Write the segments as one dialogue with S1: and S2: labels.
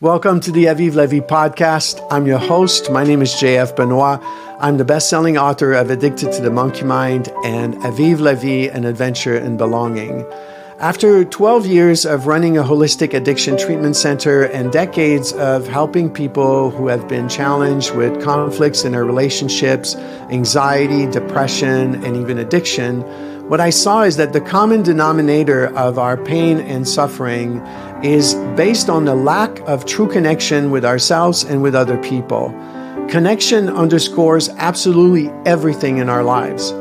S1: Welcome to the Avive podcast. I'm your host. My name is JF Benoit. I'm the best-selling author of Addicted to the Monkey Mind and Avive, an adventure in belonging. After 12 years of running a holistic addiction treatment center and decades of helping people who have been challenged with conflicts in their relationships, anxiety, depression, and even addiction, what I saw is that the common denominator of our pain and suffering is based on the lack of true connection with ourselves and with other people. Connection underscores absolutely everything in our lives.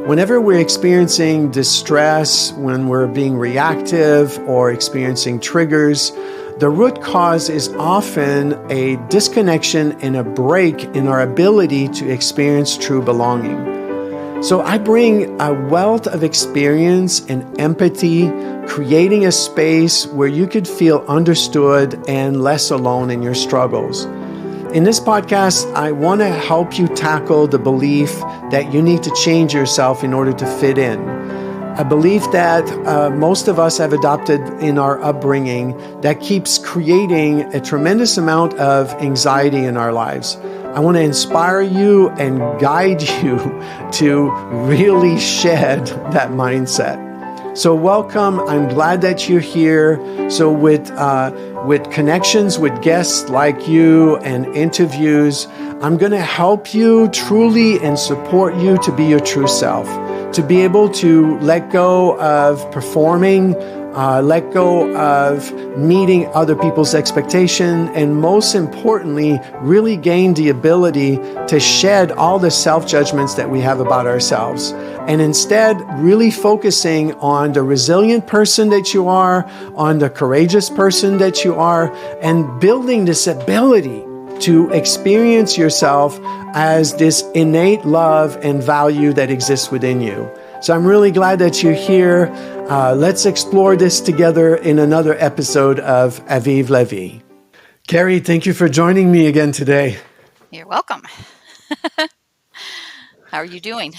S1: Whenever we're experiencing distress, when we're being reactive or experiencing triggers, the root cause is often a disconnection and a break in our ability to experience true belonging. So I bring a wealth of experience and empathy, creating a space where you could feel understood and less alone in your struggles. In this podcast, I want to help you tackle the belief that you need to change yourself in order to fit in. A belief that most of us have adopted in our upbringing that keeps creating a tremendous amount of anxiety in our lives. I want to inspire you and guide you to really shed that mindset. So welcome. I'm glad that you're here. So with connections with guests like you and interviews, I'm going to help you truly and support you to be your true self, to be able to let go of performing, let go of meeting other people's expectation, and most importantly, really gain the ability to shed all the self-judgments that we have about ourselves. And instead, really focusing on the resilient person that you are, on the courageous person that you are, and building this ability to experience yourself as this innate love and value that exists within you. So I'm really glad that you're here. Let's explore this together in another episode of Avive. Carrie, thank you for joining me again today.
S2: You're welcome. How are you doing?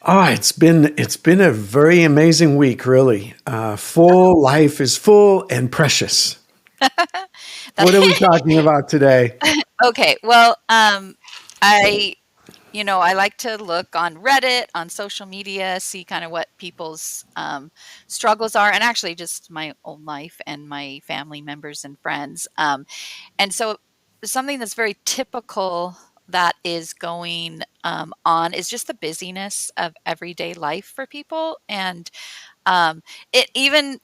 S1: Oh, it's been a very amazing week, really. Full life is full and precious. What are we talking about today?
S2: Okay, well, I like to look on Reddit, on social media, see kind of what people's struggles are, and actually just my own life and my family members and friends. And so something that's very typical that is going on is just the busyness of everyday life for people. And it even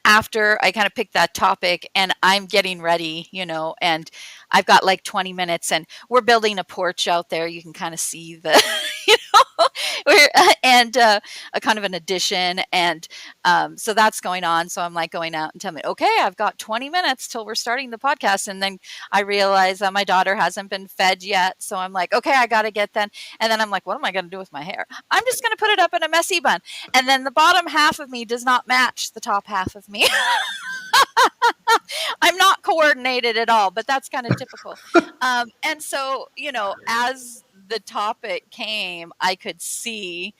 S2: after I kind of picked that topic and I'm getting ready, and I've got like 20 minutes and we're building a porch out there. You can kind of see the, you we're, and a kind of an addition. And so that's going on. So I'm like going out and telling me, okay, I've got 20 minutes till we're starting the podcast. And then I realize that my daughter hasn't been fed yet. So I'm like, okay, I got to get then. And then I'm like, what am I going to do with my hair? I'm just going to put it up in a messy bun. And then the bottom half of me does not match the top half of me. I'm not coordinated at all, but that's kind of typical. And so, as the topic came, I could see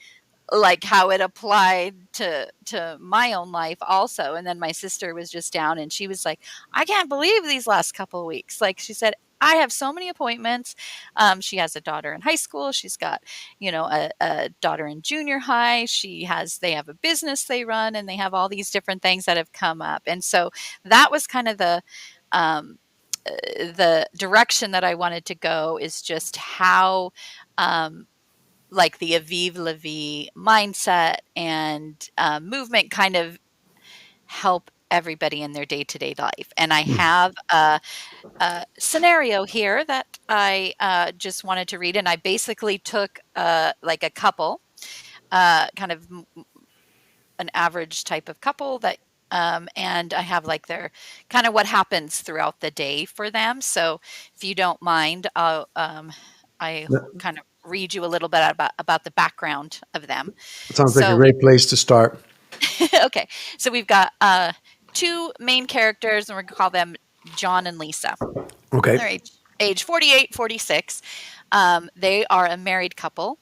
S2: like how it applied to my own life also. And then my sister was just down and she was like, I can't believe these last couple of weeks. Like she said, I have so many appointments. She has a daughter in high school. She's got, a daughter in junior high. They have a business they run and they have all these different things that have come up. And so that was kind of the direction that I wanted to go, is just how, like the Avive mindset and movement kind of help everybody in their day-to-day life. And I have a scenario here that I just wanted to read. And I basically took like a couple, kind of an average type of couple that and I have like their kind of what happens throughout the day for them. So if you don't mind, I kind of read you a little bit about the background of them.
S1: It sounds like a
S2: So,
S1: great place to start.
S2: okay. So we've got two main characters, and we're going to call them John and Lisa.
S1: Okay.
S2: They're age 48, 46. They are a married couple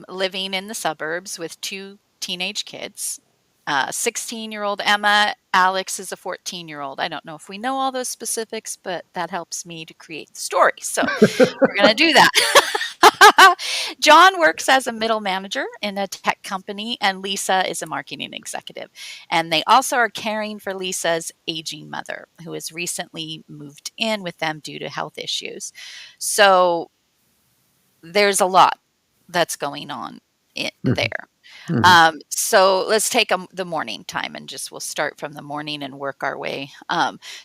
S2: living in the suburbs with two teenage kids. 16-year-old Emma. Alex is a 14-year-old. I don't know if we know all those specifics, but that helps me to create the story. So we're going to do that. John works as a middle manager in a tech company, and Lisa is a marketing executive. And they also are caring for Lisa's aging mother, who has recently moved in with them due to health issues. So there's a lot that's going on
S1: Mhm.
S2: there.
S1: Mhm.
S2: So let's take the morning time and we'll start from the morning and work our way.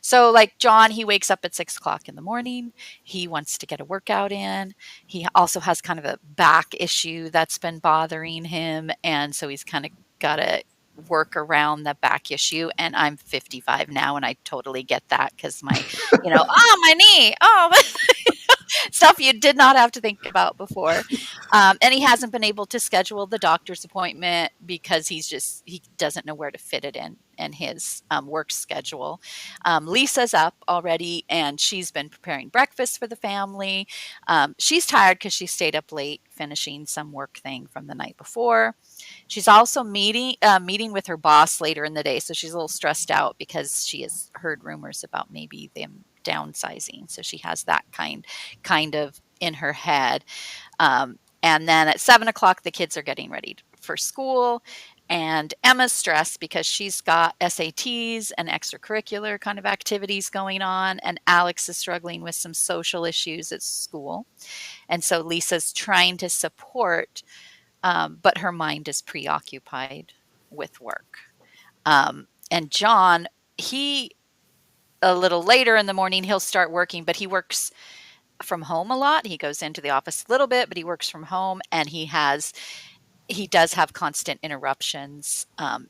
S2: So like John, he wakes up at 6 o'clock in the morning. He wants to get a workout in. He also has kind of a back issue that's been bothering him. And so he's kind of got to work around the back issue. And I'm 55 now and I totally get that because oh, my knee. Oh, stuff you did not have to think about before. And he hasn't been able to schedule the doctor's appointment because he doesn't know where to fit it in his work schedule. Lisa's up already and she's been preparing breakfast for the family. She's tired because she stayed up late finishing some work thing from the night before. She's also meeting with her boss later in the day, so she's a little stressed out because she has heard rumors about maybe them downsizing. So she has that kind of in her head. And then at 7 o'clock, the kids are getting ready for school. And Emma's stressed because she's got SATs and extracurricular kind of activities going on. And Alex is struggling with some social issues at school. And so Lisa's trying to support, but her mind is preoccupied with work. And John, he a little later in the morning, he'll start working, but he works from home a lot. He goes into the office a little bit, but he works from home and he does have constant interruptions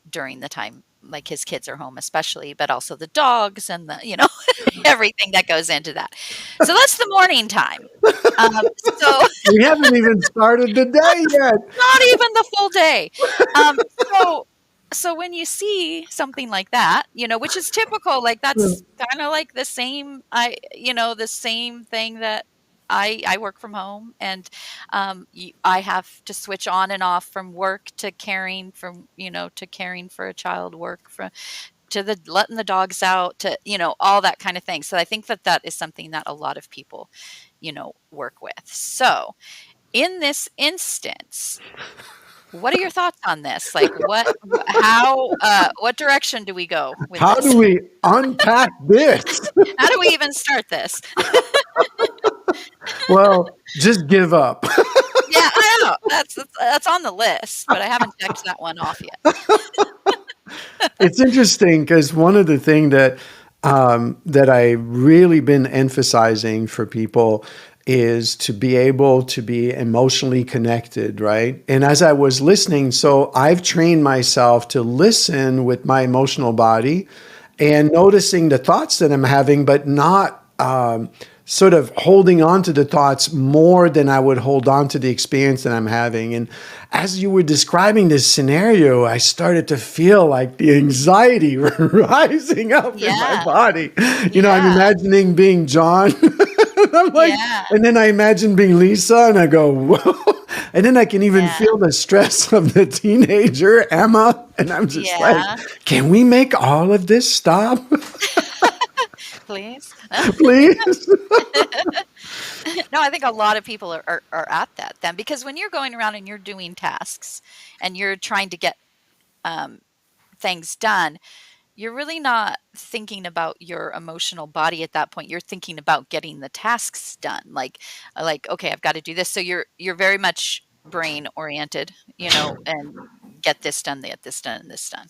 S2: during the time, like his kids are home especially, but also the dogs and everything that goes into that. So that's the morning time. So
S1: We haven't even started the day yet.
S2: not even the full day. Um, so so when you see something like that, which is typical, like that's kind of like the same thing that I work from home and I have to switch on and off from work to caring for a child, work to the letting the dogs out to all that kind of thing. So I think that is something that a lot of people work with. So in this instance, what are your thoughts on this? Like what direction do we go with
S1: How
S2: this?
S1: do we unpack this?
S2: How do we even start this?
S1: Well, just give up.
S2: Yeah, I know. That's on the list, but I haven't checked that one off yet.
S1: It's interesting because one of the things that I really been emphasizing for people is to be able to be emotionally connected, right? And as I was listening, so I've trained myself to listen with my emotional body and noticing the thoughts that I'm having, but not sort of holding on to the thoughts more than I would hold on to the experience that I'm having. And as you were describing this scenario, I started to feel like the anxiety rising up in my
S2: Yeah.
S1: body. I'm
S2: Yeah.
S1: imagining being John. And I'm like,
S2: Yeah.
S1: and then I imagine being Lisa and I go, whoa. And then I can even
S2: Yeah.
S1: feel the stress of the teenager, Emma. And I'm just like,
S2: Yeah.
S1: can we make all of this stop?
S2: Please.
S1: Please?
S2: No, I think a lot of people are at that then because when you're going around and you're doing tasks and you're trying to get um, things done, you're really not thinking about your emotional body at that point. You're thinking about getting the tasks done. Like okay, I've got to do this. So you're very much brain oriented, and get this done, get this done, and this done.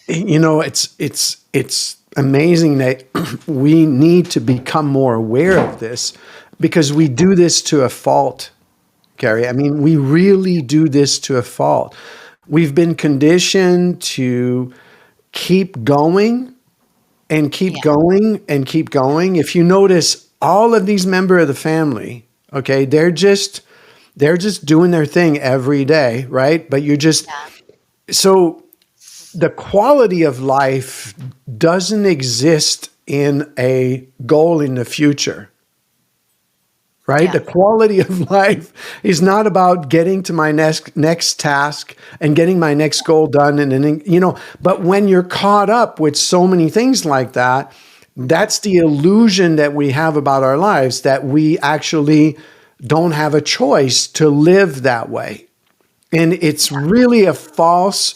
S1: It's amazing that we need to become more aware of this because we do this to a fault, Carrie. I mean, we really do this to a fault. We've been conditioned to keep going and keep
S2: Yeah.
S1: going and keep going. If you notice, all of these members of the family, okay, they're just doing their thing every day, right? But you're just so the quality of life doesn't exist in a goal in the future. right?
S2: Yeah.
S1: The quality of life is not about getting to my next task and getting my next goal done. And then, but when you're caught up with so many things like that, that's the illusion that we have about our lives, that we actually don't have a choice to live that way. And it's really a false,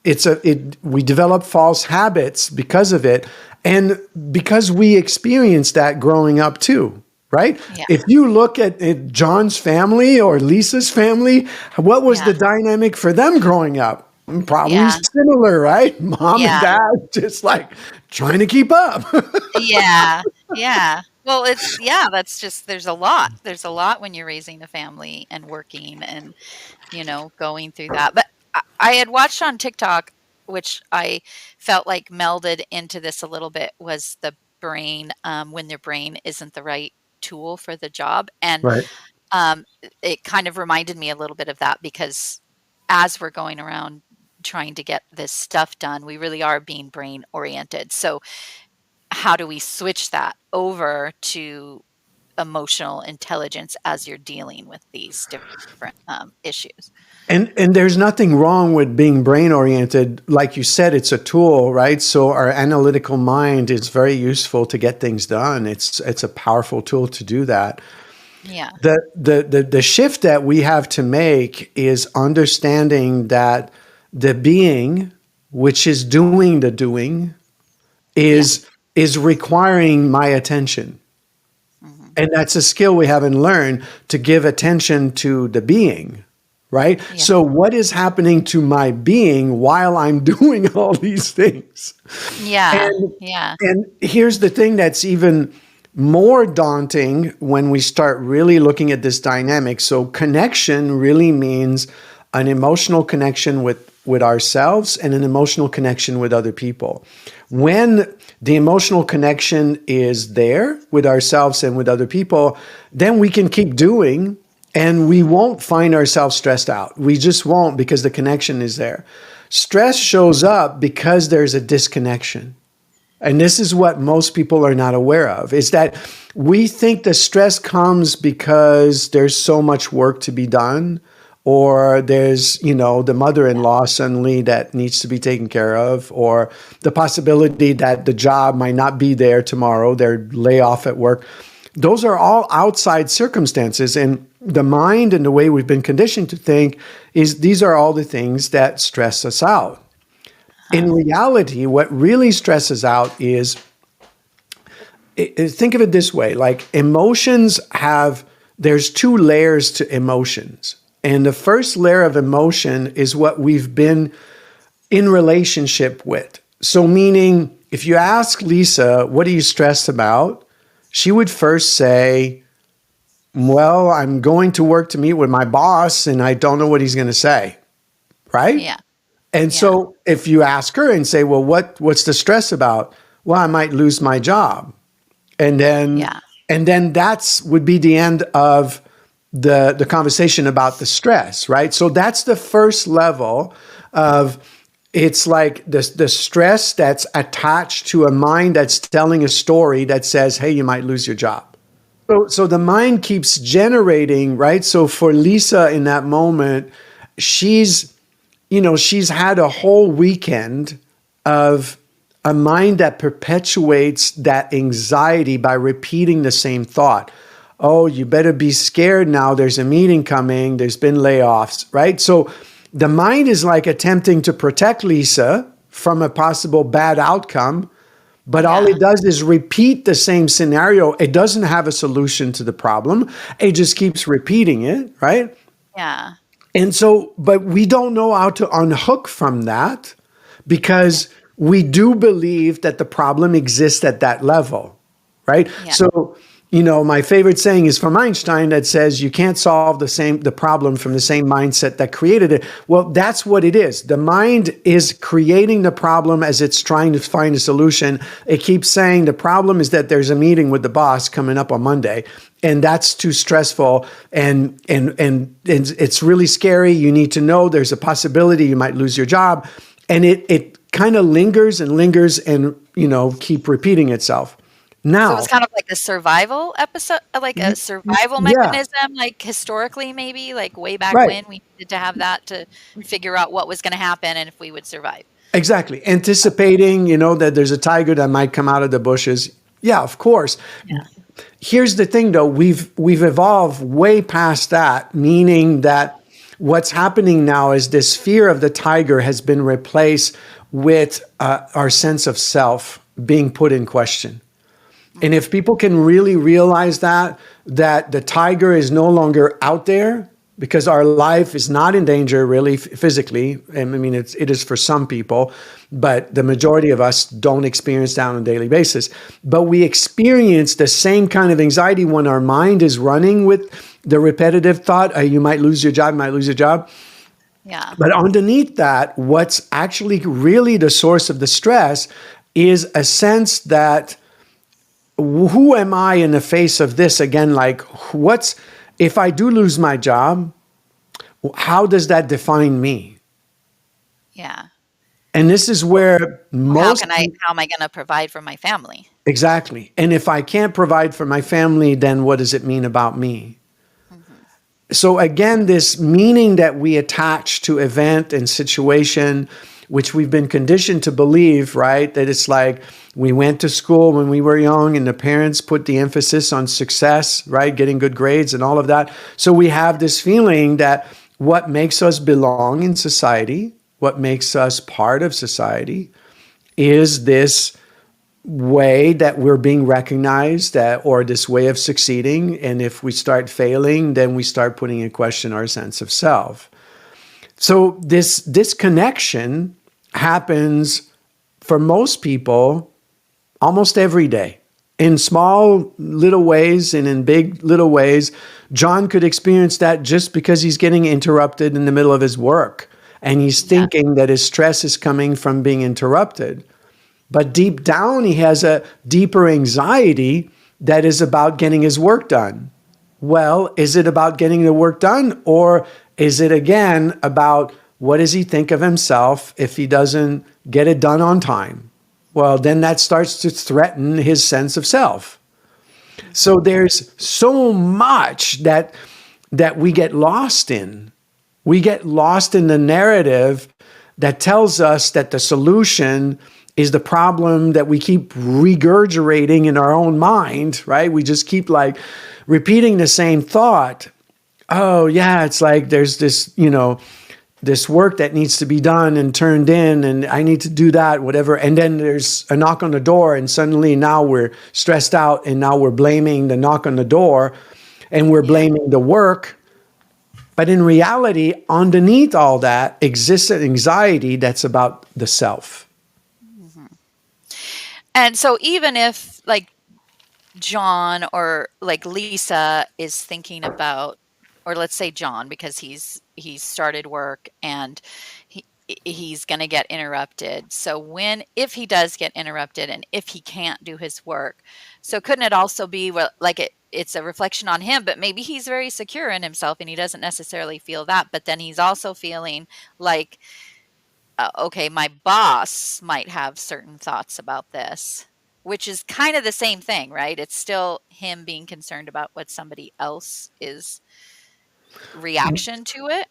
S1: we develop false habits because of it. And because we experienced that growing up too, right?
S2: Yeah.
S1: If you look at John's family or Lisa's family, what was the dynamic for them growing up? Probably similar, right? Mom and dad just like trying to keep up.
S2: Yeah. Yeah. Well, that's just, there's a lot. There's a lot when you're raising a family and working and, going through that. But I had watched on TikTok, which I felt like melded into this a little bit, was the brain, when their brain isn't the right tool for the job. And
S1: Right.
S2: it kind of reminded me a little bit of that, because as we're going around trying to get this stuff done, we really are being brain oriented. So how do we switch that over to emotional intelligence as you're dealing with these different issues?
S1: And there's nothing wrong with being brain oriented. Like you said, it's a tool, right? So our analytical mind is very useful to get things done. It's a powerful tool to do that.
S2: Yeah.
S1: The shift that we have to make is understanding that the being, which is doing the doing, is requiring my attention.
S2: Mm-hmm.
S1: And that's a skill we haven't learned, to give attention to the being, right?
S2: Yeah.
S1: So what is happening to my being while I'm doing all these things?
S2: Yeah.
S1: And here's the thing that's even more daunting when we start really looking at this dynamic. So connection really means an emotional connection with ourselves and an emotional connection with other people. When the emotional connection is there with ourselves and with other people, then we can keep doing and we won't find ourselves stressed out. We just won't, because the connection is there. Stress shows up because there's a disconnection. And this is what most people are not aware of, is that we think the stress comes because there's so much work to be done, or there's, the mother-in-law suddenly that needs to be taken care of, or the possibility that the job might not be there tomorrow, they're lay off at work. Those are all outside circumstances. And the mind and the way we've been conditioned to think is these are all the things that stress us out. In reality, what really stresses out is, think of it this way, like emotions there's two layers to emotions. And the first layer of emotion is what we've been in relationship with. So meaning, if you ask Lisa, what are you stressed about? She would first say, well, I'm going to work to meet with my boss and I don't know what he's going to say, right?
S2: Yeah.
S1: And so if you ask her and say, well, what's the stress about? Well, I might lose my job. And then that's would be the end of the conversation about the stress, right? So that's the first level of, it's like the stress that's attached to a mind that's telling a story that says, hey, you might lose your job. So the mind keeps generating, right? So for Lisa in that moment, she's had a whole weekend of a mind that perpetuates that anxiety by repeating the same thought. Oh, you better be scared now. There's a meeting coming. There's been layoffs, right? So the mind is like attempting to protect Lisa from a possible bad outcome, but all it does is repeat the same scenario. It doesn't have a solution to the problem. It just keeps repeating it, right?
S2: Yeah.
S1: And so, but we don't know how to unhook from that, because we do believe that the problem exists at that level, right?
S2: Yeah.
S1: So, my favorite saying is from Einstein that says you can't solve the problem from the same mindset that created it. Well, that's what it is. The mind is creating the problem as it's trying to find a solution. It keeps saying the problem is that there's a meeting with the boss coming up on Monday, and that's too stressful, and it's really scary. You need to know there's a possibility you might lose your job, and it kind of lingers and keep repeating itself.
S2: So it was
S1: Now,
S2: kind of like a survival episode, like a survival
S1: yeah,
S2: mechanism, like historically, maybe, like way back
S1: right.
S2: when we needed to have that to figure out what was going to happen and if we would survive.
S1: Exactly. Anticipating, that there's a tiger that might come out of the bushes. Yeah, of course.
S2: Yeah.
S1: Here's the thing though, we've evolved way past that, meaning that what's happening now is this fear of the tiger has been replaced with our sense of self being put in question. And if people can really realize that the tiger is no longer out there because our life is not in danger really physically. I mean, it is for some people, but the majority of us don't experience that on a daily basis. But we experience the same kind of anxiety when our mind is running with the repetitive thought, you might lose your job, you might lose your job.
S2: Yeah.
S1: But underneath that, what's actually really the source of the stress is a sense that who am I in the face of this again? Like, if I do lose my job, how does that define me?
S2: Yeah.
S1: And this is where
S2: How
S1: most,
S2: how am I going to provide for my family?
S1: exactly. And if I can't provide for my family, then what does it mean about me?
S2: Hmm.
S1: So again, this meaning that we attach to event and situation, which we've been conditioned to believe, right? That it's like we went to school when we were young and the parents put the emphasis on success, right? Getting good grades and all of that. So we have this feeling that what makes us belong in society, what makes us part of society, is this way that we're being recognized, or this way of succeeding. And if we start failing, then we start putting in question our sense of self. So this disconnection happens for most people almost every day, in small little ways and in big little ways. John could experience that just because he's getting interrupted in the middle of his work, and he's thinking that his stress is coming from being interrupted. But deep down, he has a deeper anxiety that is about getting his work done. Well, is it about getting the work done, or is it again about what does he think of himself if he doesn't get it done on time? Well, then that starts to threaten his sense of self. So there's so much that we get lost in. We get lost in the narrative that tells us that the solution is the problem that we keep regurgitating in our own mind, right? We just keep like repeating the same thought. Oh, yeah, it's like there's this, this work that needs to be done and turned in, and I need to do that, whatever. And then there's a knock on the door, and suddenly now we're stressed out, and now we're blaming the knock on the door, and we're blaming the work. But in reality, underneath all that exists an anxiety that's about the self.
S2: And so even if like John or like Lisa is thinking about, or let's say John, because he's started work and he's going to get interrupted. So if he does get interrupted and if he can't do his work, so couldn't it also be like it's a reflection on him, but maybe he's very secure in himself and he doesn't necessarily feel that, but then he's also feeling like, okay, my boss might have certain thoughts about this, which is kind of the same thing, right? It's still him being concerned about what somebody else is reaction to it.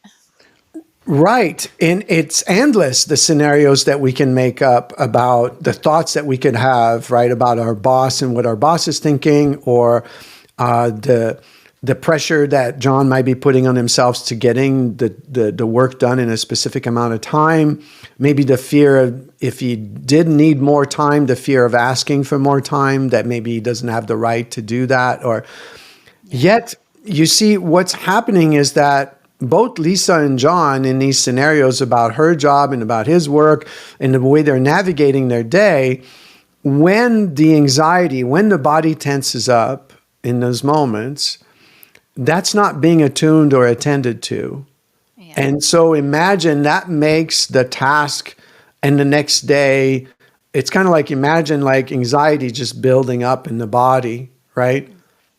S1: Right. And it's endless, the scenarios that we can make up about the thoughts that we could have, right, about our boss and what our boss is thinking, or the pressure that John might be putting on himself to getting the work done in a specific amount of time. Maybe the fear of, if he did need more time, the fear of asking for more time, that maybe he doesn't have the right to do that. Or yet, you see, what's happening is that both Lisa and John in these scenarios about her job and about his work and the way they're navigating their day, when the anxiety, when the body tenses up in those moments, that's not being attuned or attended to. Yeah. And so imagine that makes the task and the next day, it's kind of like, imagine like anxiety just building up in the body, right?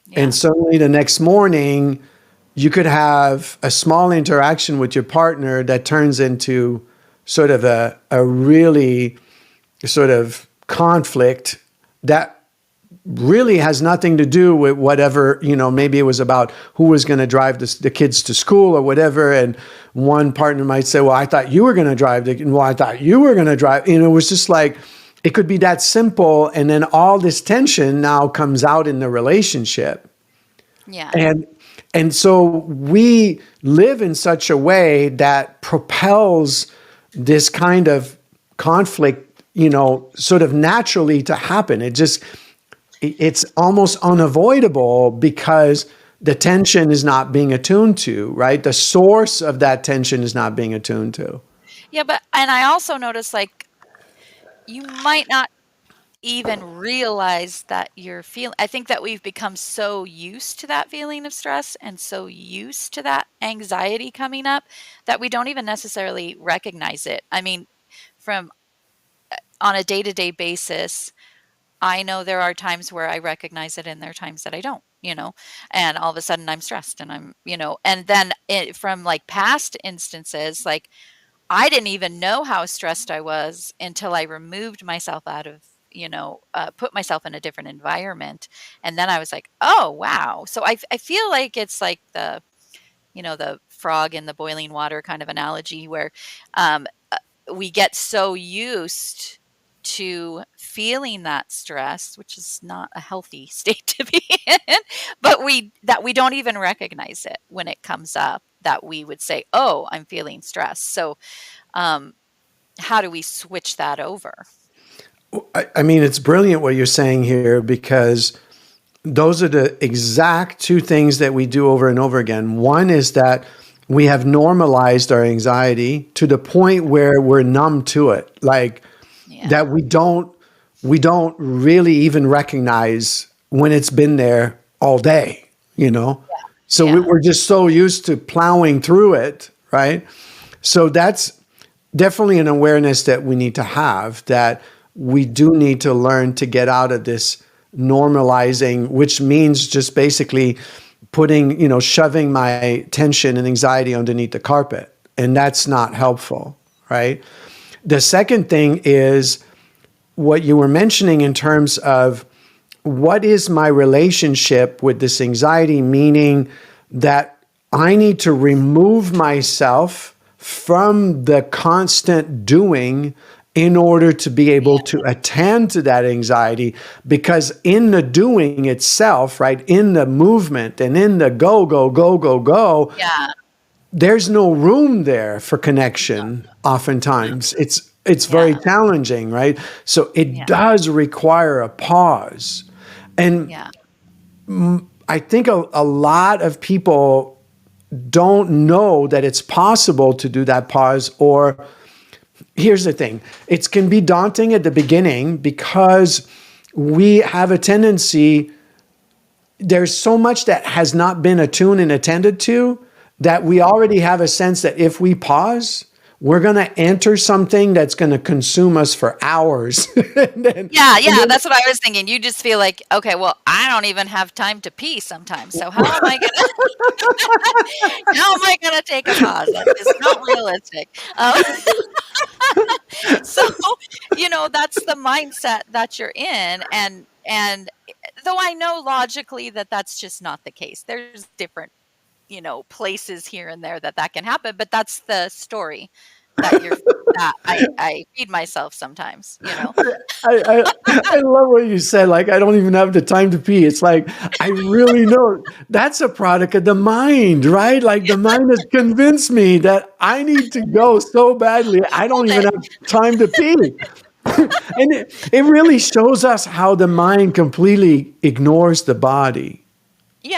S1: Yeah. And suddenly the next morning, you could have a small interaction with your partner that turns into sort of a really sort of conflict that really has nothing to do with whatever, maybe it was about who was going to drive the kids to school or whatever. And one partner might say, well, I thought you were going to drive well, I thought you were going to drive. It was just like, it could be that simple. And then all this tension now comes out in the relationship.
S2: Yeah.
S1: And so we live in such a way that propels this kind of conflict, sort of naturally to happen. It's almost unavoidable because the tension is not being attuned to, right? The source of that tension is not being attuned to.
S2: Yeah, and I also notice, like, you might not even realize that you're feeling. I think that we've become so used to that feeling of stress and so used to that anxiety coming up that we don't even necessarily recognize it. I mean, from on a day-to-day basis, I know there are times where I recognize it and there are times that I don't, and all of a sudden I'm stressed and and then from like past instances, like I didn't even know how stressed I was until I removed myself out of, put myself in a different environment. And then I was like, oh, wow. So I feel like it's like the frog in the boiling water kind of analogy where um, we get so used to feeling that stress, which is not a healthy state to be in, but we don't even recognize it when it comes up, that we would say, oh, I'm feeling stress. So um, how do we switch that over?
S1: I mean, it's brilliant what you're saying here, because those are the exact two things that we do over and over again. One is that we have normalized our anxiety to the point where we're numb to it, like that we don't really even recognize when it's been there all day, So we're just so used to plowing through it, right? So that's definitely an awareness that we need to have, that we do need to learn to get out of this normalizing, which means just basically putting, shoving my tension and anxiety underneath the carpet. And that's not helpful, right? The second thing is what you were mentioning in terms of what is my relationship with this anxiety, meaning that I need to remove myself from the constant doing in order to be able to attend to that anxiety, because in the doing itself, right, in the movement and in the go, go, go, go, go, there's no room there for connection. Oftentimes it's very challenging, right? So it does require a pause. And I think a lot of people don't know that it's possible to do that pause. Or here's the thing, it can be daunting at the beginning because we have a tendency, there's so much that has not been attuned and attended to, that we already have a sense that if we pause, we're going to enter something that's going to consume us for hours.
S2: That's what I was thinking. You just feel like, okay, well, I don't even have time to pee sometimes. So how am I gonna take a pause? It's not realistic. So, that's the mindset that you're in, and though I know logically that that's just not the case. There's different places here and there that can happen, but that's the story that I feed myself sometimes.
S1: I love what you said. Like, I don't even have the time to pee. It's like, I really know that's a product of the mind, right? Like, the mind has convinced me that I need to go so badly. I don't even have time to pee. And it really shows us how the mind completely ignores the body.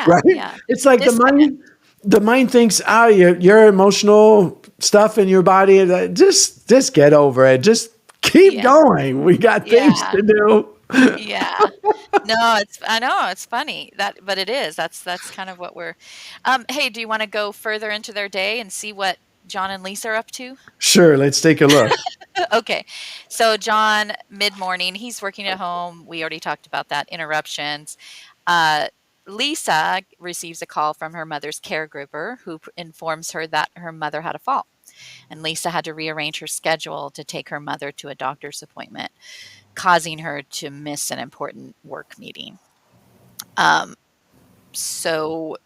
S1: Right? It's like the mind thinks, your emotional stuff in your body, just get over it. Just keep going. We got things to do.
S2: No, I know it's funny but it is. That's kind of what we're. Hey, do you want to go further into their day and see what John and Lisa are up to?
S1: Sure, let's take a look.
S2: Okay, so John, mid-morning, he's working at home. We already talked about that, interruptions. Lisa receives a call from her mother's caregiver, who informs her that her mother had a fall, and Lisa had to rearrange her schedule to take her mother to a doctor's appointment. causing her to miss an important work meeting. Um, so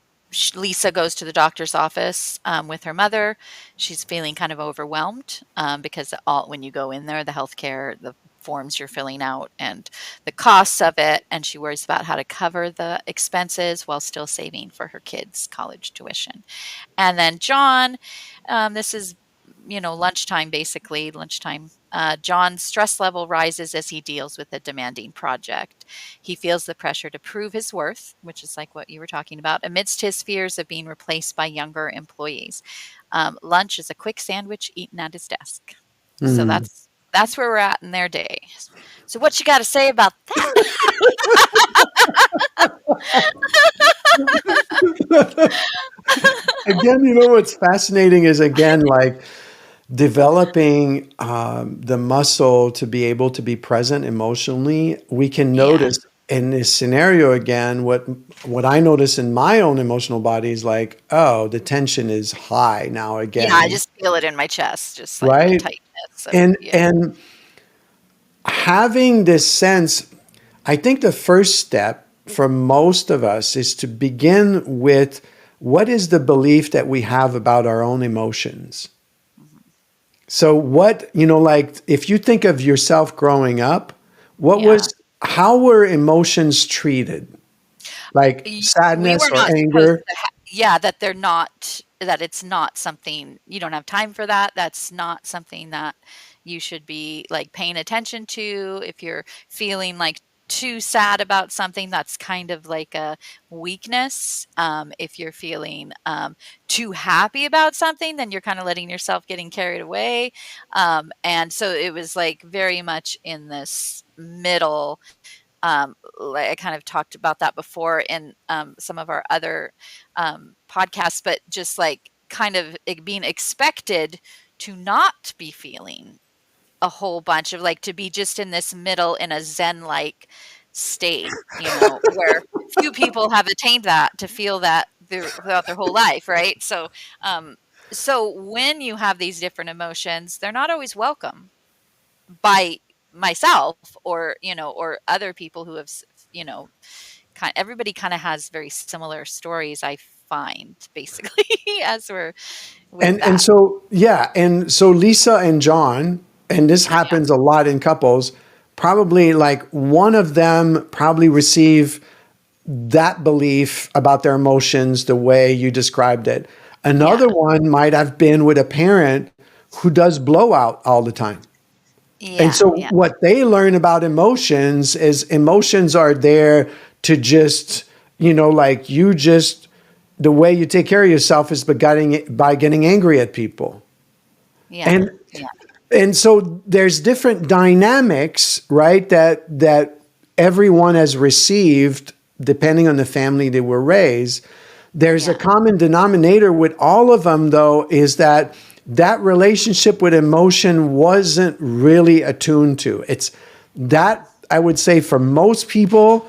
S2: Lisa goes to the doctor's office with her mother. She's feeling kind of overwhelmed because when you go in there, the healthcare, the forms you're filling out, and the costs of it, and she worries about how to cover the expenses while still saving for her kids' college tuition. And then John, this is, lunchtime, basically, lunchtime. John's stress level rises as he deals with a demanding project. He feels the pressure to prove his worth, which is like what you were talking about, amidst his fears of being replaced by younger employees. Lunch is a quick sandwich eaten at his desk. So
S1: Mm.
S2: that's where we're at in their day. So what you got to say about that?
S1: Again, what's fascinating is, again, like developing the muscle to be able to be present emotionally. We can
S2: Yeah.
S1: notice in this scenario, again, what I notice in my own emotional body is like, oh, the tension is high now
S2: Yeah, I
S1: again,
S2: just feel it in my chest, just like the
S1: right?
S2: tightness of,
S1: And
S2: yeah.
S1: and having this sense, I think the first step for most of us is to begin with what is the belief that we have about our own emotions.
S2: Mhm.
S1: So what, like if you think of yourself growing up,
S2: Yeah.
S1: how were emotions treated? Like
S2: We
S1: sadness
S2: were
S1: or
S2: not supposed
S1: anger,
S2: to yeah, that it's not something you don't have time for that. That's not something that you should be, like, paying attention to. If you're feeling, like, too sad about something, that's kind of like a weakness. If you're feeling, too happy about something, then you're kinda letting yourself getting carried away. And so it was, like, very much in this middle. Like I kind of talked about that before in some of our other podcasts, but just like kind of it being expected to not be feeling a whole bunch of, like, to be just in this middle in a zen like state, where few people have attained that, to feel that throughout their whole life, right? Um, so when you have these different emotions, they're not always welcome by myself, or other people who have you know everybody kind of has very similar stories, I find, basically, as we're with
S1: and
S2: that.
S1: so yeah, and so Lisa and John, and this
S2: Yeah.
S1: happens a lot in couples, probably like one of them probably receive that belief about their emotions the way you described it.
S2: Yeah.
S1: Another one might have been with a parent who does blowout all the time. And
S2: Yeah.
S1: so
S2: Yeah.
S1: what they learn about emotions is emotions are there to just, like you just, the way you take care of yourself is by getting angry at people.
S2: Yeah.
S1: And
S2: Yeah.
S1: and so there's different dynamics, right, that everyone has received depending on the family they were raised. There's a
S2: Yeah.
S1: common denominator with all of them, though, is that relationship with emotion wasn't really attuned to. It's that, I would say, for most people,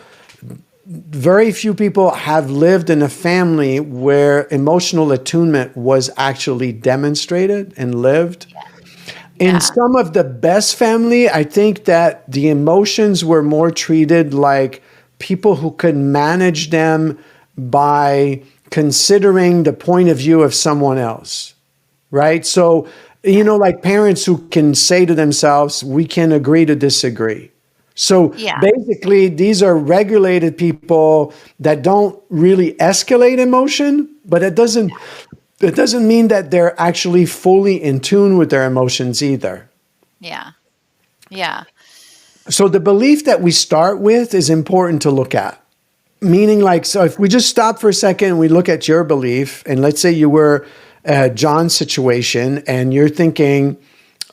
S1: very few people have lived in a family where emotional attunement was actually demonstrated and lived. In
S2: Yeah.
S1: some of the best family, I think that the emotions were more treated like people who could manage them by considering the point of view of someone else, right? So, like parents who can say to themselves, we can agree to disagree. So
S2: Yeah.
S1: basically, these are regulated people that don't really escalate emotion, but it doesn't mean that they're actually fully in tune with their emotions either.
S2: Yeah. Yeah.
S1: So the belief that we start with is important to look at. Meaning, like, so if we just stop for a second and we look at your belief, and let's say you were John's situation and you're thinking,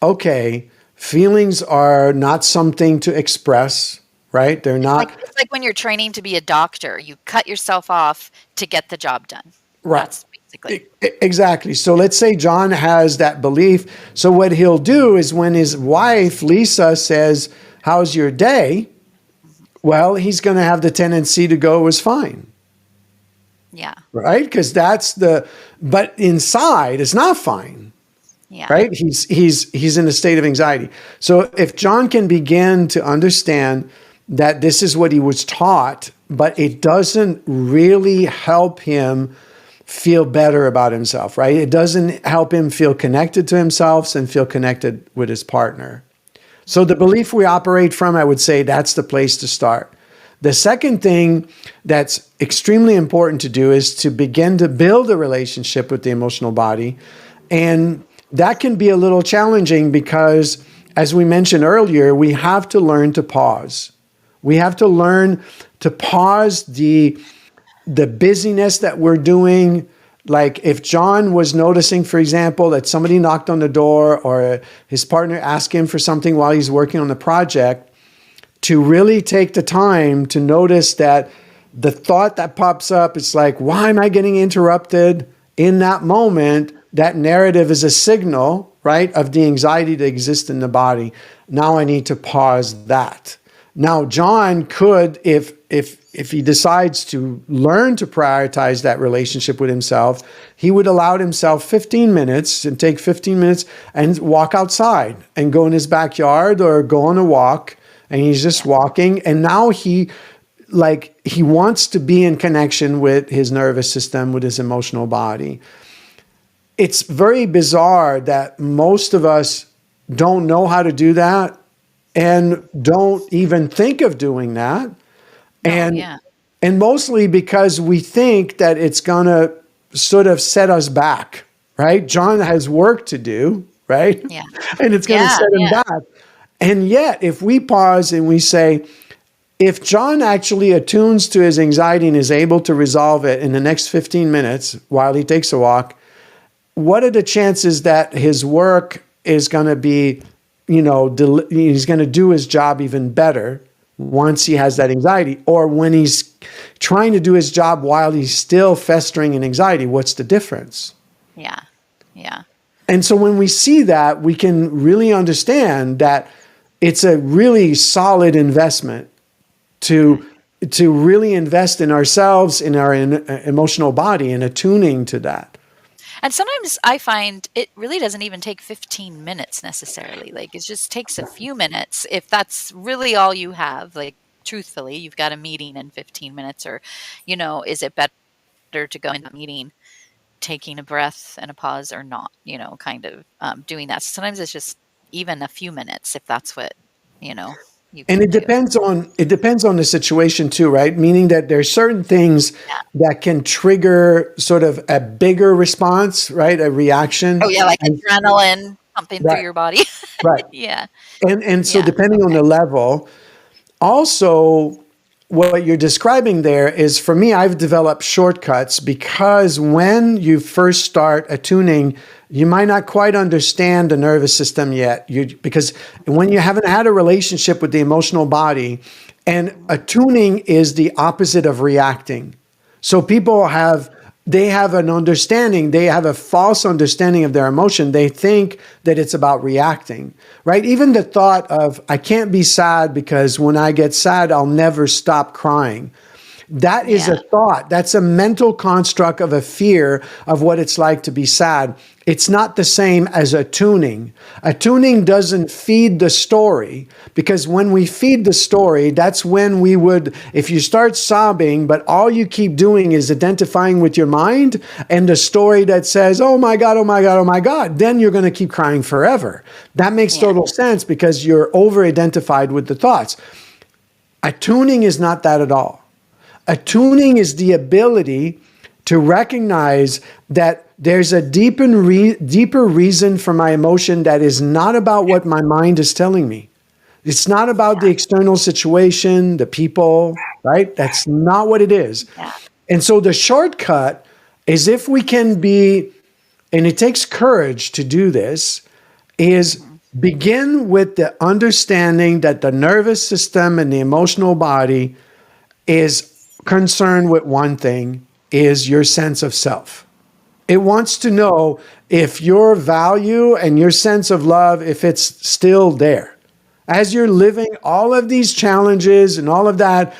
S1: okay, feelings are not something to express, right? They're
S2: It's like
S1: not,
S2: it's like when you're training to be a doctor, you cut yourself off to get the job done.
S1: right.
S2: That's basically.
S1: Exactly. So let's say John has that belief. So what he'll do is when his wife, Lisa, says, how's your day?
S2: Mhm.
S1: Well, he's going to have the tendency to go, it was fine,
S2: Yeah.
S1: right? Because but inside, it's not fine.
S2: Yeah.
S1: right? He's in a state of anxiety. So if John can begin to understand that this is what he was taught, but it doesn't really help him feel better about himself, right? It doesn't help him feel connected to himself and feel connected with his partner. So the belief we operate from, I would say that's the place to start. The second thing that's extremely important to do is to begin to build a relationship with the emotional body. And that can be a little challenging because, as we mentioned earlier, we have to learn to pause. We have to learn to pause the busyness that we're doing. Like if John was noticing, for example, that somebody knocked on the door or his partner asked him for something while he's working on the project, to really take the time to notice that the thought that pops up, it's like, why am I getting interrupted? In that moment, that narrative is a signal, right, of the anxiety that exists in the body. Now I need to pause that. Now, John could, if he decides to learn to prioritize that relationship with himself, he would allow himself 15 minutes and take 15 minutes and walk outside and go in his backyard or go on a walk. And he's just walking. And now he wants to be in connection with his nervous system, with his emotional body. It's very bizarre that most of us don't know how to do that and don't even think of doing that. And mostly because we think that it's going to sort of set us back, right? John has work to do, right?
S2: Yeah.
S1: And it's going to set him back. And yet, if we pause and we say, if John actually attunes to his anxiety and is able to resolve it in the next 15 minutes while he takes a walk, what are the chances that his work is going to be, he's going to do his job even better once he has that anxiety? Or when he's trying to do his job while he's still festering in anxiety, what's the difference?
S2: Yeah. Yeah.
S1: And so when we see that, we can really understand that it's a really solid investment to really invest in ourselves, in our emotional body, and attuning to that.
S2: And sometimes I find it really doesn't even take 15 minutes necessarily. Like it just takes a few minutes if that's really all you have. Like truthfully, you've got a meeting in 15 minutes or, is it better to go in that meeting taking a breath and a pause or not, kind of doing that. So sometimes it's just even a few minutes if that's what, you
S1: And
S2: can
S1: it
S2: do.
S1: depends on the situation too, right? Meaning that there's certain things that can trigger sort of a bigger response, right? A reaction.
S2: Oh yeah, like adrenaline pumping through your body.
S1: Right.
S2: Yeah.
S1: And so depending on the level, also what you're describing there is, for me, I've developed shortcuts because when you first start attuning, you might not quite understand the nervous system yet. Because when you haven't had a relationship with the emotional body, and attuning is the opposite of reacting. So people have an understanding, they have a false understanding of their emotion. They think that it's about reacting, right? Even the thought of, I can't be sad because when I get sad, I'll never stop crying. That is a thought. That's a mental construct of a fear of what it's like to be sad. It's not the same as attuning. Attuning doesn't feed the story, because when we feed the story, that's when we would, if you start sobbing, but all you keep doing is identifying with your mind and the story that says, oh my God, oh my God, oh my God, then you're going to keep crying forever. That makes total sense because you're over-identified with the thoughts. Attuning is not that at all. Attuning is the ability to recognize that there's a deeper reason for my emotion that is not about what my mind is telling me. It's not about the external situation, the people, right? That's not what it is. And so the shortcut is, if we can be, and it takes courage to do this, is begin with the understanding that the nervous system and the emotional body is concerned with one thing, is your sense of self. It wants to know if your value and your sense of love, if it's still there. As you're living all of these challenges and all of that,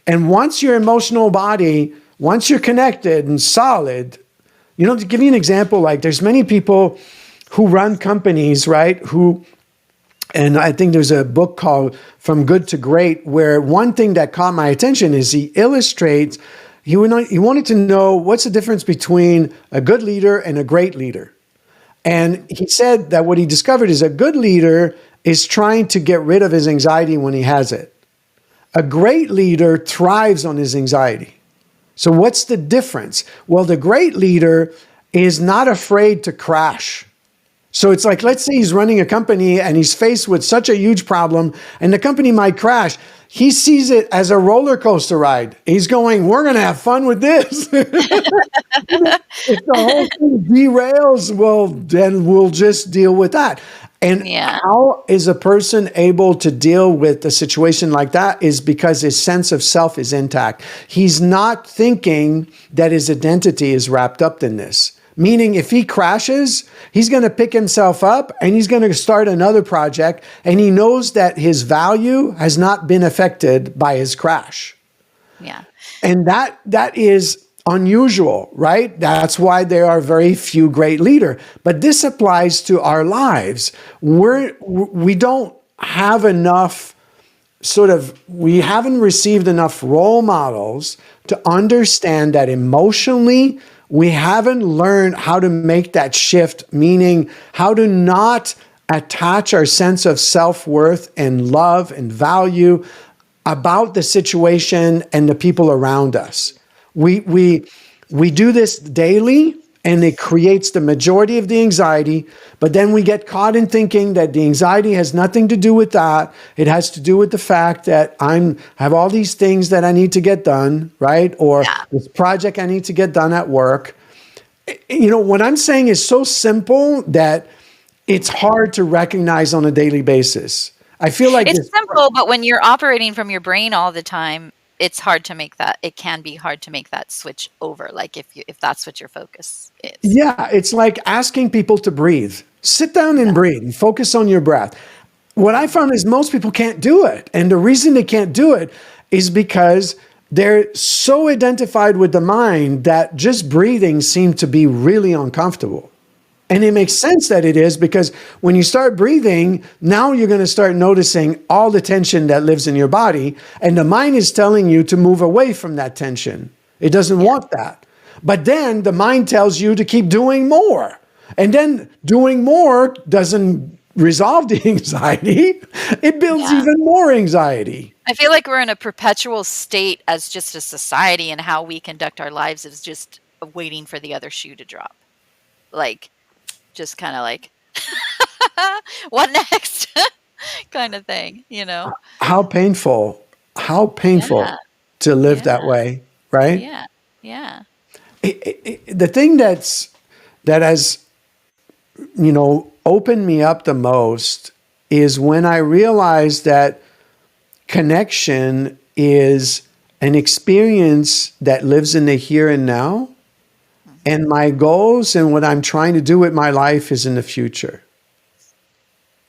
S1: and once your emotional body, once you're connected and solid, to give you an example, like there's many people who run companies, right? And I think there's a book called From Good to Great, where one thing that caught my attention is he illustrates, he wanted to know what's the difference between a good leader and a great leader. And he said that what he discovered is a good leader is trying to get rid of his anxiety when he has it. A great leader thrives on his anxiety. So what's the difference? Well, the great leader is not afraid to crash. So it's like, let's say he's running a company and he's faced with such a huge problem and the company might crash. He sees it as a roller coaster ride. He's going, we're going to have fun with this. If the whole thing derails, well, then we'll just deal with that. And how is a person able to deal with a situation like that is because his sense of self is intact. He's not thinking that his identity is wrapped up in this. Meaning if he crashes, he's going to pick himself up and he's going to start another project. And he knows that his value has not been affected by his crash.
S2: Yeah.
S1: And that is unusual, right? That's why there are very few great leaders. But this applies to our lives. We don't have enough we haven't received enough role models to understand that emotionally, we haven't learned how to make that shift, meaning how to not attach our sense of self-worth and love and value about the situation and the people around us. We do this daily, and it creates the majority of the anxiety, but then we get caught in thinking that the anxiety has nothing to do with that. It has to do with the fact that I have all these things that I need to get done, right? Or this project I need to get done at work. You know, what I'm saying is so simple that it's hard to recognize on a daily basis. I feel like
S2: it's simple, but when you're operating from your brain all the time, it's hard to make that. It can be hard to make that switch over. Like if that's what your focus is.
S1: Yeah, it's like asking people to breathe. Sit down and breathe and focus on your breath. What I found is most people can't do it. And the reason they can't do it is because they're so identified with the mind that just breathing seems to be really uncomfortable. And it makes sense that it is, because when you start breathing, now you're going to start noticing all the tension that lives in your body. And the mind is telling you to move away from that tension. It doesn't want that. But then the mind tells you to keep doing more. And then doing more doesn't resolve the anxiety. It builds even more anxiety.
S2: I feel like we're in a perpetual state as just a society, and how we conduct our lives is just waiting for the other shoe to drop. Like, just kind of like, what next? Kind of thing, you know? How
S1: painful to live that way, right?
S2: Yeah.
S1: The thing that has, opened me up the most is when I realized that connection is an experience that lives in the here and now. And my goals and what I'm trying to do with my life is in the future.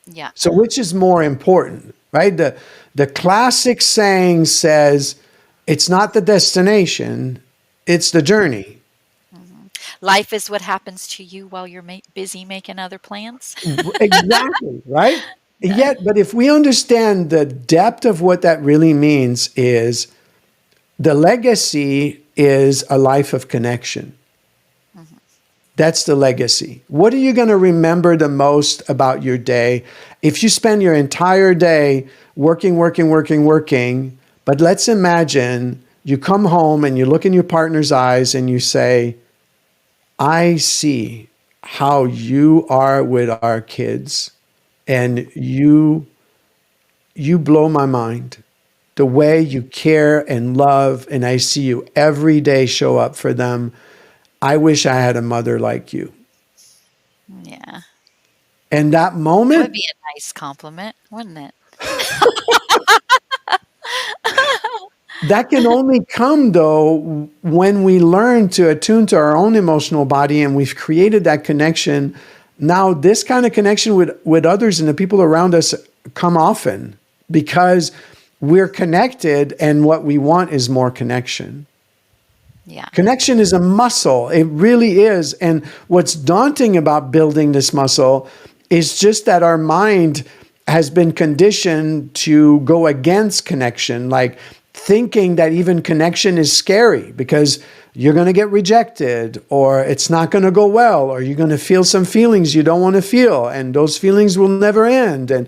S2: Yeah.
S1: So which is more important, right? The classic saying says, it's not the destination, it's the journey.
S2: Mm-hmm. Life is what happens to you while you're busy making other plans.
S1: Exactly, right? Yet, but if we understand the depth of what that really means, is the legacy is a life of connection. That's the legacy. What are you going to remember the most about your day? If you spend your entire day working, but let's imagine you come home and you look in your partner's eyes and you say, I see how you are with our kids, and you blow my mind. The way you care and love, and I see you every day show up for them. I wish I had a mother like you.
S2: Yeah.
S1: And that moment...
S2: That would be a nice compliment, wouldn't it?
S1: That can only come, though, when we learn to attune to our own emotional body, and we've created that connection. Now, this kind of connection with others and the people around us come often because we're connected, and what we want is more connection.
S2: Yeah.
S1: Connection is a muscle. It really is. And what's daunting about building this muscle is just that our mind has been conditioned to go against connection, like thinking that even connection is scary because you're going to get rejected, or it's not going to go well, or you're going to feel some feelings you don't want to feel, and those feelings will never end. And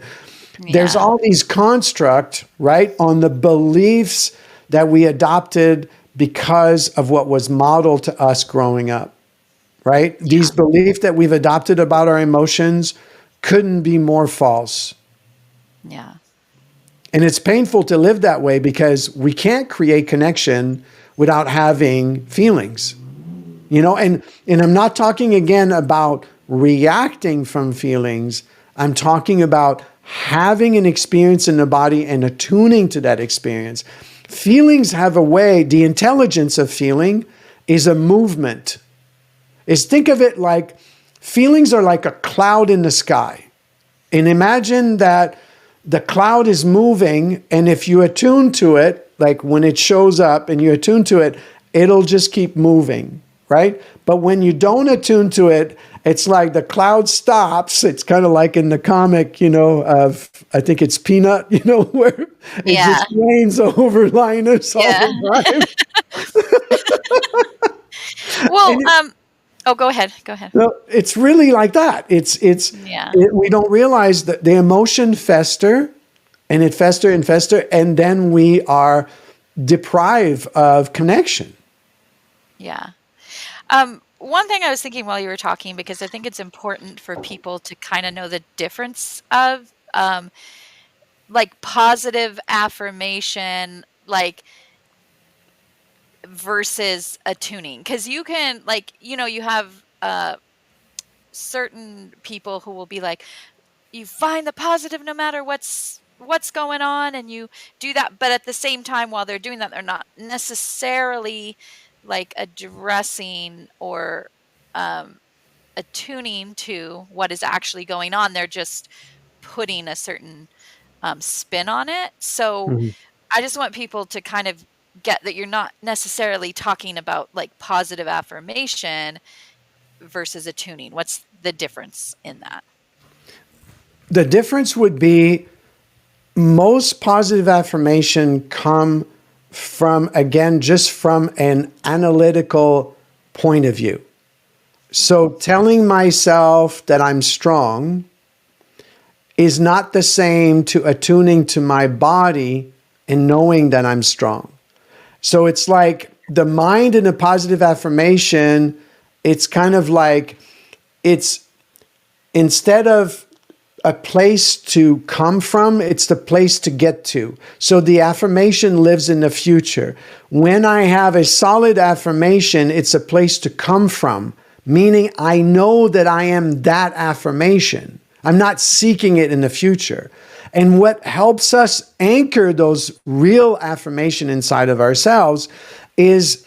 S1: there's
S2: Yeah.
S1: all these constructs, right, on the beliefs that we adopted because of what was modeled to us growing up, right? These
S2: Yeah.
S1: beliefs that we've adopted about our emotions couldn't be more false.
S2: Yeah.
S1: And it's painful to live that way because we can't create connection without having feelings. And I'm not talking again about reacting from feelings. I'm talking about having an experience in the body and attuning to that experience. Feelings have a way, the intelligence of feeling is a movement. Think of it like feelings are like a cloud in the sky. And imagine that the cloud is moving, and if you attune to it, like when it shows up and you attune to it, it'll just keep moving, right? But when you don't attune to it, it's like the cloud stops. It's kind of like in the comic, of, I think it's Peanut, where it
S2: Yeah.
S1: just rains over Linus all
S2: Yeah.
S1: the time.
S2: Well,
S1: And
S2: oh, go ahead. Go ahead.
S1: no, it's really like that.
S2: Yeah.
S1: We don't realize that the emotion fester, and it fester and fester, and then we are deprived of connection.
S2: Yeah. One thing I was thinking while you were talking, because I think it's important for people to kind of know the difference of like positive affirmation, like versus attuning. Because you can, like, you have certain people who will be like, you find the positive no matter what's going on, and you do that, but at the same time, while they're doing that, they're not necessarily like addressing or um, attuning to what is actually going on. They're just putting a certain spin on it. So
S1: Mhm.
S2: I just want people to kind of get that you're not necessarily talking about like positive affirmation versus attuning. What's the difference in that?
S1: The difference would be most positive affirmation come from, again, just from an analytical point of view. So telling myself that I'm strong is not the same to attuning to my body and knowing that I'm strong. So it's like the mind in a positive affirmation, it's kind of like it's instead of a place to come from, it's the place to get to. So the affirmation lives in the future. When I have a solid affirmation, it's a place to come from, meaning I know that I am that affirmation. I'm not seeking it in the future. And what helps us anchor those real affirmation inside of ourselves is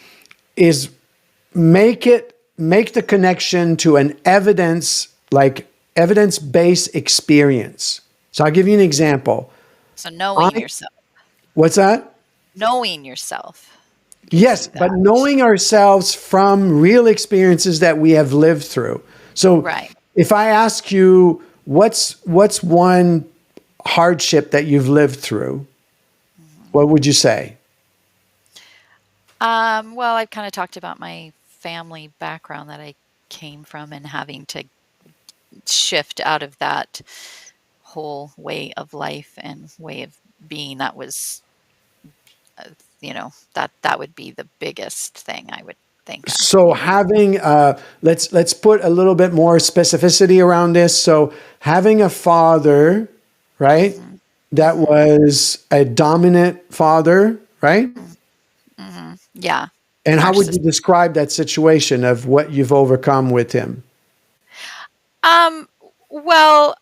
S1: make the connection to an evidence-based experience. So I'll give you an example.
S2: So knowing yourself.
S1: What's that?
S2: Knowing yourself gives
S1: Yes,
S2: you
S1: but
S2: that.
S1: knowing ourselves from real experiences that we have lived through. So
S2: Right.
S1: if I ask you, what's one hardship that you've lived through, what would you say?
S2: Well, I've kind of talked about my family background that I came from and having to shift out of that whole way of life and way of being. That was, uh, that would be the biggest thing I would think of.
S1: So having let's put a little bit more specificity around this. So having a father, right,
S2: Hmm.
S1: that
S2: Hmm.
S1: was a dominant father, right?
S2: Hmm. Yeah.
S1: And how would
S2: Narcissist.
S1: you describe that situation of what you've overcome with him?
S2: Um, well,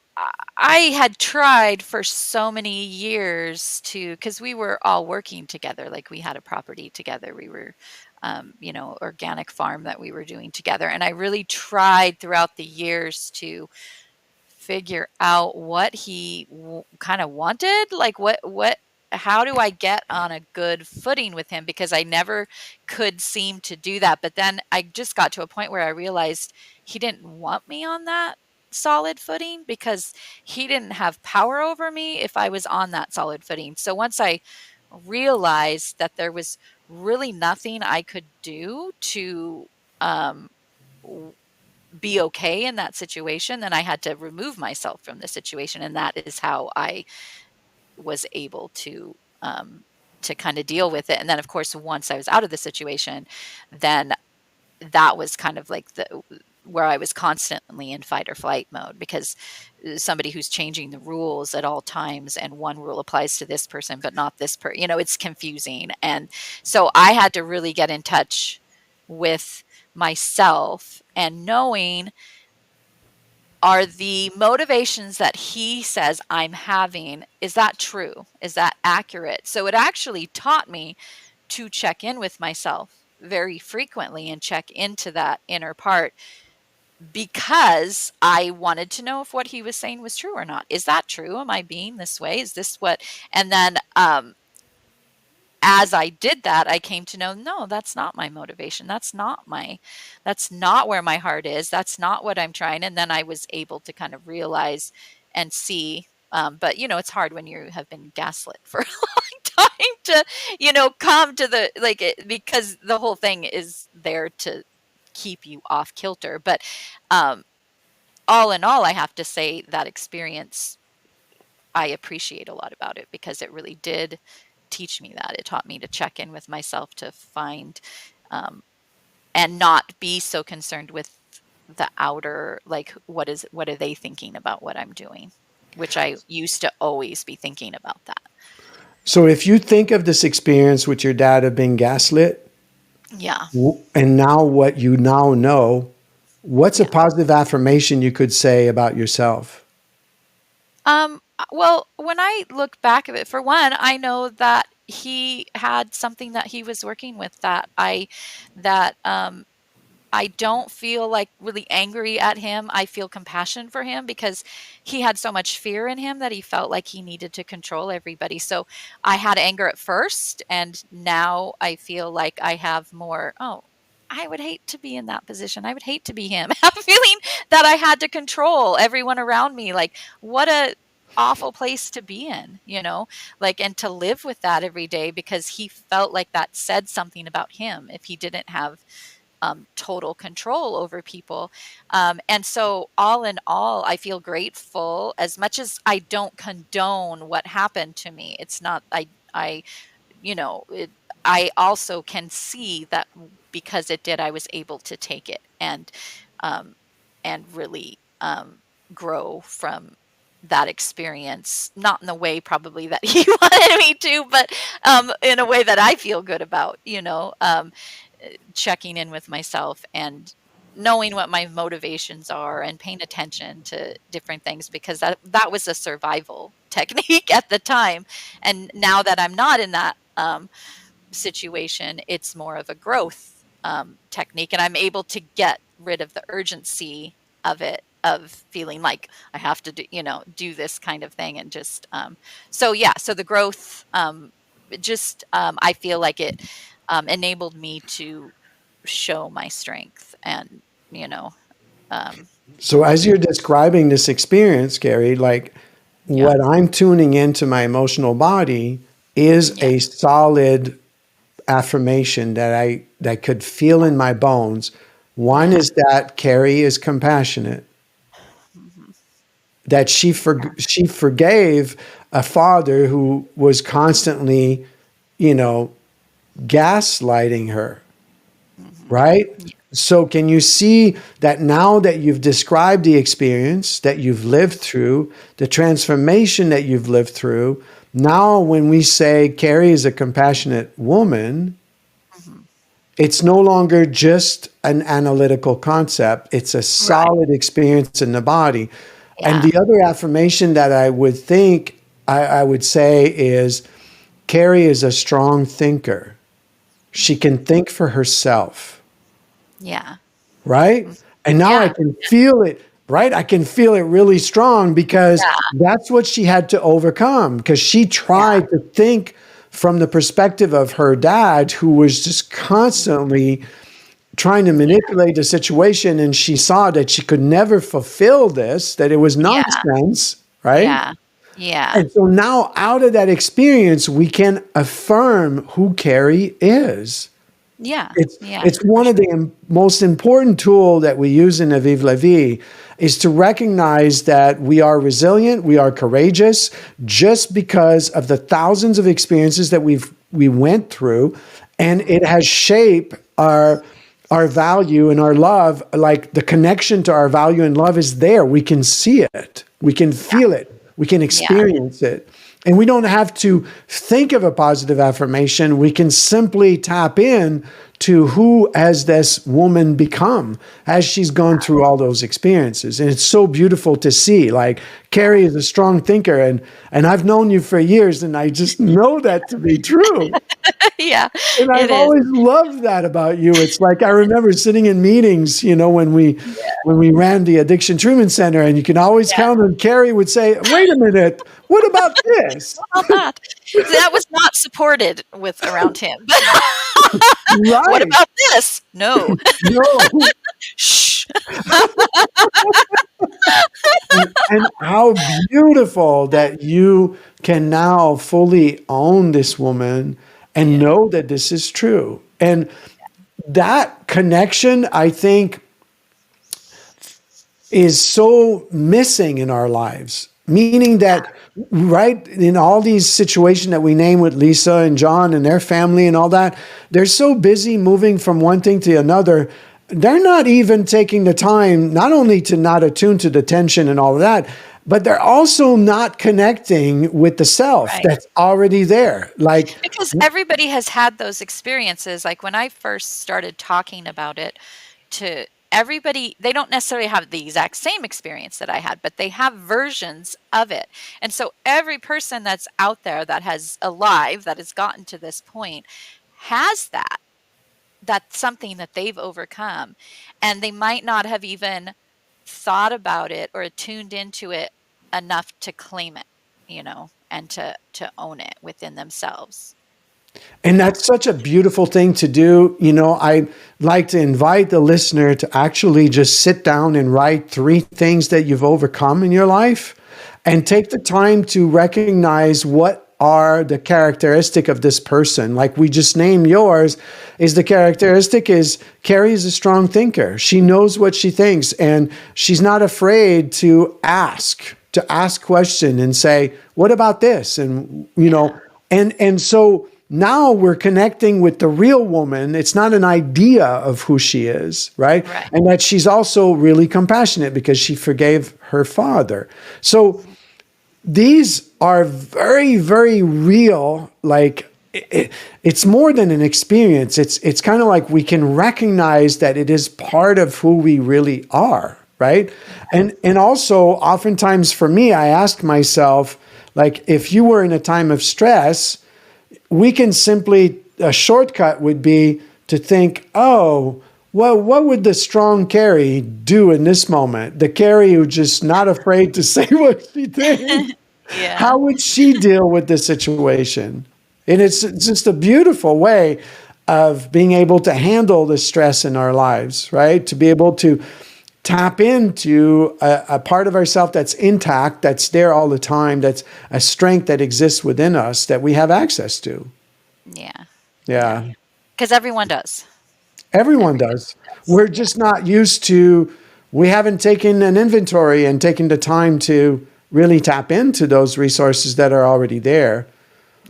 S2: I had tried for so many years because we were all working together, like we had a property together. We were, organic farm that we were doing together. And I really tried throughout the years to figure out what he kind of wanted, like what how do I get on a good footing with him? Because I never could seem to do that. But then I just got to a point where I realized he didn't want me on that solid footing because he didn't have power over me if I was on that solid footing. So once I realized that there was really nothing I could do to um, be okay in that situation, then I had to remove myself from the situation, and that is how I was able to kind of deal with it. And then, of course, once I was out of the situation, then that was kind of like the where I was constantly in fight or flight mode because somebody who's changing the rules at all times and one rule applies to this person but not this it's confusing. And so I had to really get in touch with myself and knowing, are the motivations that he says I'm having, is that true? Is that accurate? So it actually taught me to check in with myself very frequently and check into that inner part because I wanted to know if what he was saying was true or not. Is that true? Am I being this way? Is this what? And then as I did that, I came to know, no, that's not my motivation. That's not where my heart is. That's not what I'm trying. And then I was able to kind of realize and see. But it's hard when you have been gaslit for a long time to, come to the because the whole thing is there to keep you off kilter. But um, all in all, I have to say that experience, I appreciate a lot about it because it really did teach me that. It taught me to check in with myself to find um, and not be so concerned with the outer, like what are they thinking about what I'm doing, which I used to always be thinking about that.
S1: So if you think of this experience with your dad of being gaslit,
S2: Yeah.
S1: and now what you now know, what's a
S2: Yeah.
S1: positive affirmation you could say about yourself?
S2: Well, when I look back at it, for one, I know that he had something that he was working with that I don't feel like really angry at him. I feel compassion for him because he had so much fear in him that he felt like he needed to control everybody. So I had anger at first, and now I feel like I have more, oh, I would hate to be in that position. I would hate to be him. I'm feeling that I had to control everyone around me. Like, what a awful place to be in, and to live with that every day because he felt like that said something about him if he didn't have total control over people. And so, all in all, I feel grateful as much as I don't condone what happened to me. It's not, I, you know, it, I also can see that because it did, I was able to take it um, and really grow from that experience, not in the way probably that he wanted me to, but in a way that I feel good about, checking in with myself and knowing what my motivations are and paying attention to different things because that was a survival technique at the time. And now that I'm not in that situation, it's more of a growth technique, and I'm able to get rid of the urgency of it, of feeling like I have to do this kind of thing, and just so the growth I feel like it enabled me to show my strength and you know
S1: So as you're describing this experience, Gary, like
S2: yeah,
S1: what I'm tuning into my emotional body is
S2: yeah,
S1: a solid affirmation that could feel in my bones. One
S2: yeah,
S1: is that Carrie is compassionate,
S2: hmm,
S1: that she forgave a father who was constantly, you know, gaslighting her,
S2: hmm,
S1: right?
S2: yeah,
S1: So can you see that now that you've described the experience that you've lived through, the transformation that you've lived through, now when we say Carrie is a compassionate woman,
S2: hmm,
S1: it's no longer just an analytical concept. It's a
S2: right,
S1: solid experience in the body. And
S2: yeah,
S1: the other affirmation that I would think, I would say is Carrie is a strong thinker. She can
S2: hmm,
S1: think for herself,
S2: yeah,
S1: right?
S2: mm,
S1: And now I
S2: yeah,
S1: can feel it right? I can feel it really strong because
S2: Yeah.
S1: that's what she had to overcome, because she
S2: Yeah.
S1: tried to think from the perspective of her dad, who was just constantly trying to manipulate the situation. And she saw that she could never fulfill this, that it was
S2: Yeah.
S1: nonsense, right?
S2: Yeah. Yeah.
S1: And so now out of that experience, we can affirm who Carrie is.
S2: Yeah.
S1: It's
S2: Yeah.
S1: it's
S2: For
S1: one of
S2: sure.
S1: the most important tool that we use in Avive La Vie is to recognize that we are resilient, we are courageous, just because of the thousands of experiences that we went through, and it has shaped our value and our love. Like, the connection to our value and love is there. We can see it, we can feel it, we can
S2: Yeah.
S1: experience it. And we don't have to think of a positive affirmation. We can simply tap in to who has this woman become as she's gone through all those experiences. And it's so beautiful to see. Like, Carrie is a strong thinker, and I've known you for years, and I just know that to be true.
S2: Yeah.
S1: And
S2: It
S1: I've
S2: is.
S1: always loved that about you. It's like, I remember sitting in meetings, when we ran the Addiction Treatment Center, and you can always
S2: Yeah.
S1: count on Carrie would say, "Wait a minute, what about this?"
S2: How about that? So that was not supported with around him. What
S1: Right.
S2: about this? No.
S1: No.
S2: Shh.
S1: And how beautiful that you can now fully own this woman and
S2: Yeah.
S1: know that this is true. And that connection, I think, is so missing in our lives. Meaning that, right, in all these situations that we name with Lisa and John and their family and all that, they're so busy moving from one thing to another. They're not even taking the time, not only to not attune to the tension and all of that, but they're also not connecting with the self
S2: Right.
S1: that's already there. Like,
S2: Because everybody has had those experiences. Like when I first started talking about it to everybody, they don't necessarily have the exact same experience that I had, but they have versions of it. And so every person that's out there that has alive, that has gotten to this point, has that. That's something that they've overcome. And they might not have even thought about it or tuned into it enough to claim it, and to own it within themselves.
S1: and that's such a beautiful thing to do. I like to invite the listener to actually just sit down and write 3 things that you've overcome in your life, and take the time to recognize what are the characteristic of this person. Like we just named yours, is the characteristic is Carrie is a strong thinker. She knows what she thinks, and she's not afraid to ask question and say, what about this? And, and so now we're connecting with the real woman. It's not an idea of who she is, right?
S2: Right.
S1: And that she's also really compassionate because she forgave her father. So these are very, very real. Like, it's more than an experience. It's kind of like we can recognize that it is part of who we really are, right? And also, oftentimes for me, I ask myself, like, if you were in a time of stress, we can simply, a shortcut would be to think, oh, well, what would the strong Carrie do in this moment? The Carrie who's just not afraid to say what she thinks.
S2: Yeah.
S1: How would she deal with this situation? And it's just a beautiful way of being able to handle the stress in our lives, right? To be able to tap into a part of ourselves that's intact, that's there all the time, that's a strength that exists within us that we have access to.
S2: Yeah.
S1: Yeah.
S2: Because everyone does.
S1: Everyone does. We're just not used to, we haven't taken an inventory and taken the time to really tap into those resources that are already there.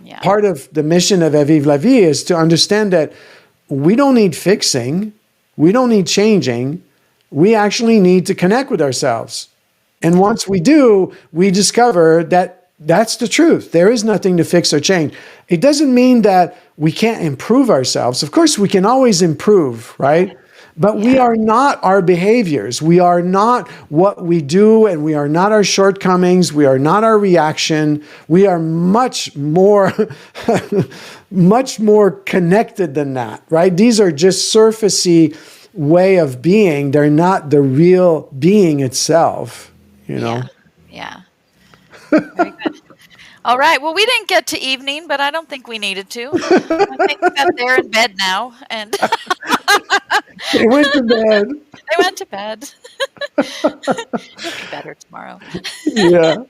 S2: Yeah.
S1: Part of the mission of Avive La Vie is to understand that we don't need fixing, we don't need changing, we actually need to connect with ourselves. And once we do, we discover that that's the truth. There is nothing to fix or change. It doesn't mean that we can't improve ourselves. Of course, we can always improve, right? But we are not our behaviors. We are not what we do, and we are not our shortcomings. We are not our reaction. We are much more, much more connected than that, right? These are just surfacey way of being. They're not the real being itself, you know?
S2: Yeah. Very good. All right. Well, we didn't get to evening, but I don't think we needed to. I think that they're in bed now, and
S1: They went to bed.
S2: they went to bed. It'll be better tomorrow.
S1: Yeah.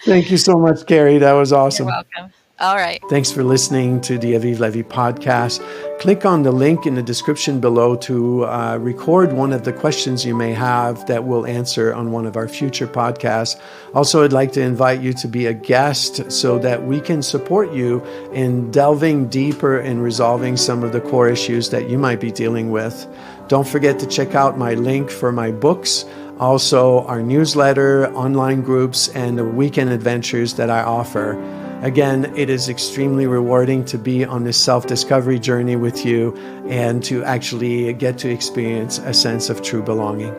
S1: Thank you so much, Carrie. That was
S2: You're
S1: awesome.
S2: welcome. All right.
S1: Thanks for listening to the Avive Levy podcast. Click on the link in the description below to record one of the questions you may have that we'll answer on one of our future podcasts. Also, I'd like to invite you to be a guest so that we can support you in delving deeper in resolving some of the core issues that you might be dealing with. Don't forget to check out my link for my books, also our newsletter, online groups, and the weekend adventures that I offer. Again, it is extremely rewarding to be on this self-discovery journey with you and to actually get to experience a sense of true belonging.